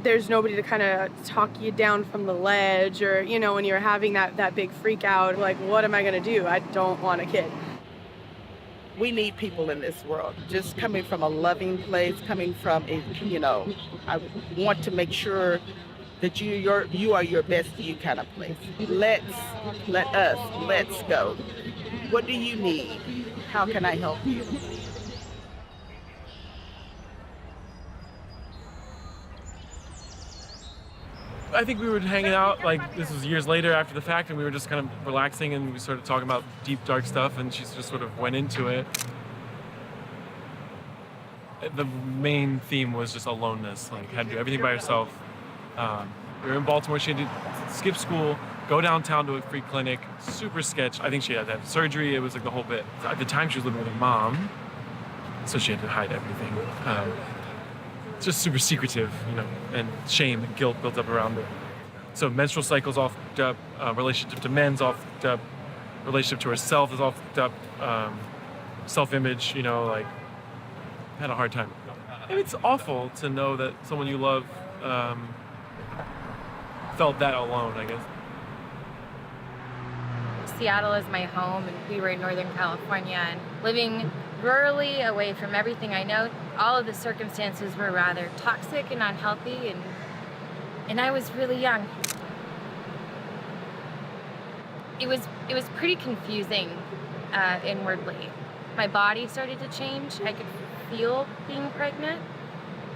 there's nobody to kind of talk you down from the ledge, or, when you're having that big freak out, like, what am I going to do? I don't want a kid. We need people in this world. Just coming from a loving place, coming from I want to make sure that you are your best you kind of place. Let's go. What do you need? How can I help you? I think we were hanging out, like, this was years later after the fact, and we were just kind of relaxing, and we started talking about deep, dark stuff, and she just sort of went into it. The main theme was just aloneness, like, had to do everything by herself. We were in Baltimore. She had to skip school, go downtown to a free clinic, super sketch. I think she had to have surgery. It was like the whole bit. At the time, she was living with her mom, so she had to hide everything. Just super secretive, and shame and guilt built up around it. So menstrual cycles all fucked up, relationship to men's all fucked up, relationship to herself is all fucked up, self-image, had a hard time. It's awful to know that someone you love felt that alone, I guess. Seattle is my home, and we were in Northern California, and living rurally away from everything I know, all of the circumstances were rather toxic and unhealthy, and I was really young. It was pretty confusing inwardly. My body started to change. I could feel being pregnant.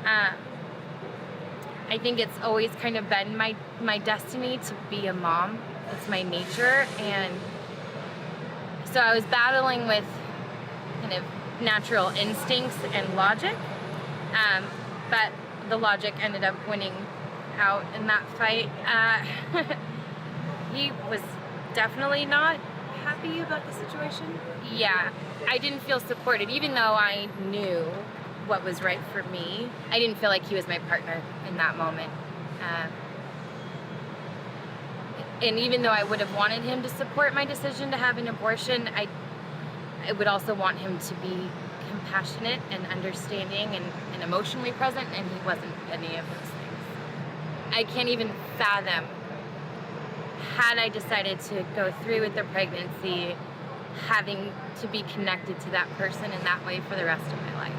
I think it's always kind of been my destiny to be a mom. It's my nature, and so I was battling with kind of natural instincts and logic, but the logic ended up winning out in that fight. He was definitely not happy about the situation. Yeah, I didn't feel supported, even though I knew what was right for me. I didn't feel like he was my partner in that moment. And even though I would have wanted him to support my decision to have an abortion, I would also want him to be compassionate and understanding and emotionally present, and he wasn't any of those things. I can't even fathom, had I decided to go through with the pregnancy, having to be connected to that person in that way for the rest of my life.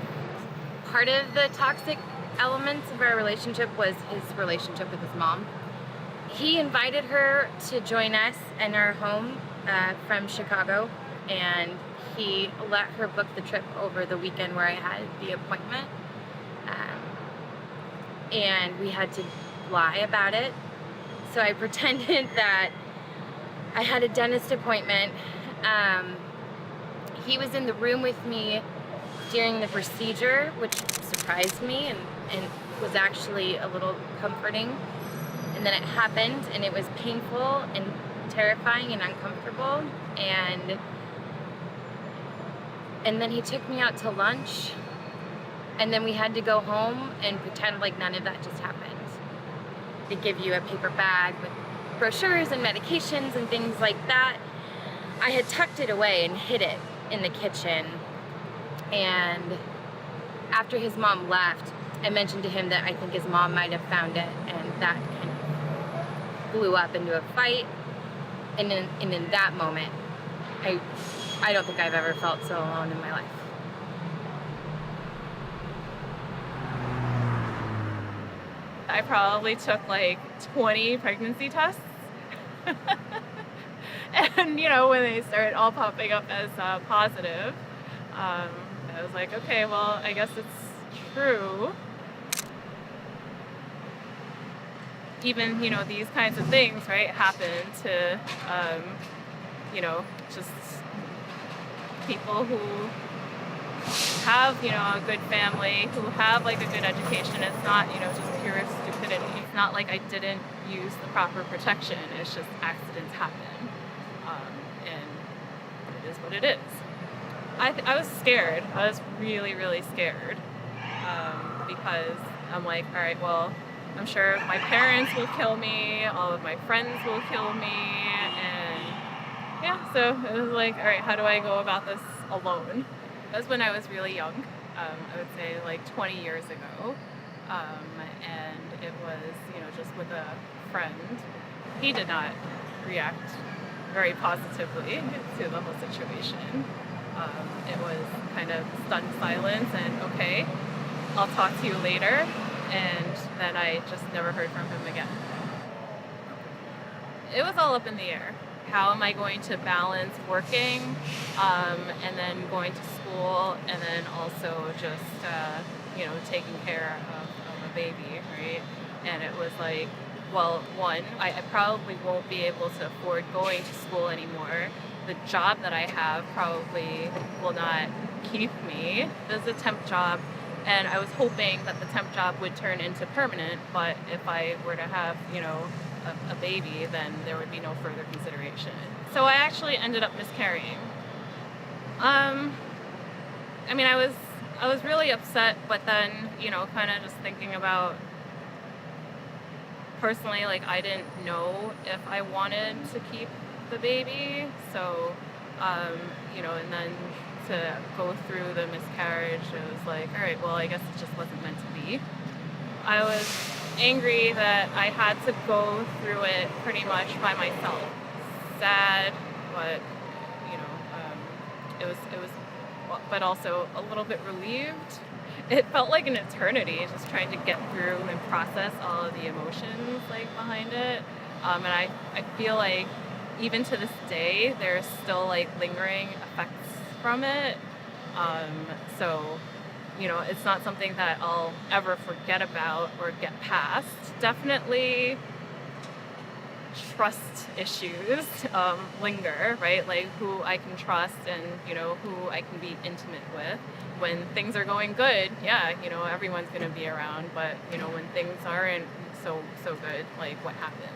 Part of the toxic elements of our relationship was his relationship with his mom. He invited her to join us in our home from Chicago, and he let her book the trip over the weekend where I had the appointment. And we had to lie about it. So I pretended that I had a dentist appointment. He was in the room with me during the procedure, which surprised me and was actually a little comforting. And then it happened, and it was painful and terrifying and uncomfortable. And then he took me out to lunch, and then we had to go home and pretend like none of that just happened. They give you a paper bag with brochures and medications and things like that. I had tucked it away and hid it in the kitchen. And after his mom left, I mentioned to him that I think his mom might have found it, and that kind of blew up into a fight. And in that moment, I don't think I've ever felt so alone in my life. I probably took like 20 pregnancy tests. And, when they started all popping up as positive, I was like, okay, well, I guess it's true. Even, these kinds of things, right, happen to, just people who have, a good family, who have, like, a good education. It's not, just pure stupidity. It's not like I didn't use the proper protection. It's just accidents happen. And it is what it is. I was scared. I was really, really scared. Because I'm like, all right, well, I'm sure my parents will kill me, all of my friends will kill me, and yeah, so it was like, all right, how do I go about this alone? That was when I was really young, I would say like 20 years ago. and it was, just with a friend. He did not react very positively to the whole situation. It was kind of stunned silence and, okay, I'll talk to you later, and then I just never heard from him again. It was all up in the air. How am I going to balance working and then going to school and then also just, taking care of a baby, right? And it was like, well, one, I probably won't be able to afford going to school anymore. The job that I have probably will not keep me. This is a temp job, and I was hoping that the temp job would turn into permanent, but if I were to have, a baby, then there would be no further consideration. So I actually ended up miscarrying. I was really upset, but then, kind of just thinking about personally, like, I didn't know if I wanted to keep the baby, so, and then to go through the miscarriage, it was like, all right, well, I guess it just wasn't meant to be. I was angry that I had to go through it pretty much by myself. Sad, but, it was, but also a little bit relieved. It felt like an eternity just trying to get through and process all of the emotions behind it. And I feel like even to this day, there's still lingering effects from it. So, it's not something that I'll ever forget about or get past. Definitely trust issues linger, right? Like who I can trust and, who I can be intimate with. When things are going good, yeah, everyone's going to be around. But, when things aren't so good, what happens?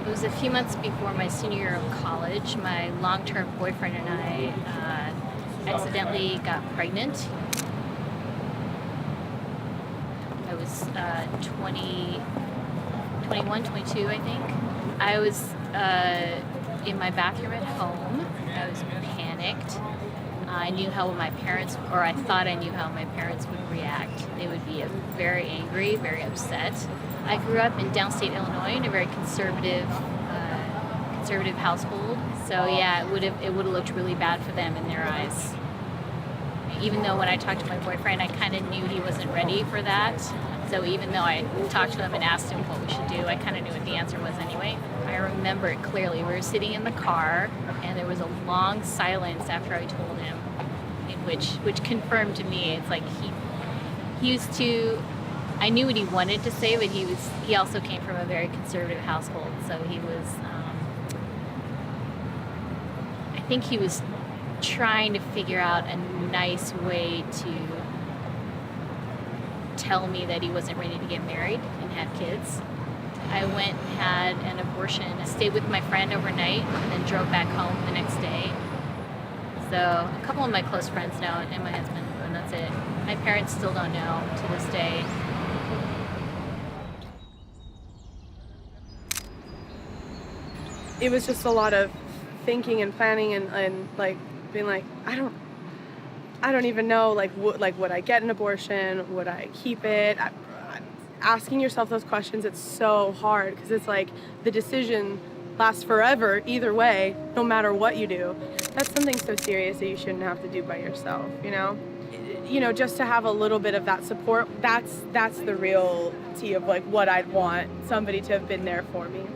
It was a few months before my senior year of college. My long-term boyfriend and I accidentally got pregnant. I was 21, 22, I think. I was in my bathroom at home. I was panicked. I knew how my parents, or I thought I knew how my parents would react. They would be very angry, very upset. I grew up in downstate Illinois in a very conservative household. So yeah, it would have looked really bad for them in their eyes. Even though when I talked to my boyfriend, I kind of knew he wasn't ready for that. So even though I talked to him and asked him what we should do, I kind of knew what the answer was anyway. I remember it clearly. We were sitting in the car, and there was a long silence after I told him, which confirmed to me. It's like he used to. I knew what he wanted to say, but he also came from a very conservative household, so he was. I think he was trying to figure out a nice way to tell me that he wasn't ready to get married and have kids. I went and had an abortion, stayed with my friend overnight, and then drove back home the next day. So a couple of my close friends know, and my husband, and that's it. My parents still don't know to this day. It was just a lot of thinking and planning and being like, I don't even know, would I get an abortion? Would I keep it? Asking yourself those questions, it's so hard because it's like the decision lasts forever either way, no matter what you do. That's something so serious that you shouldn't have to do by yourself, just to have a little bit of that support, that's the reality of what I'd want somebody to have been there for me.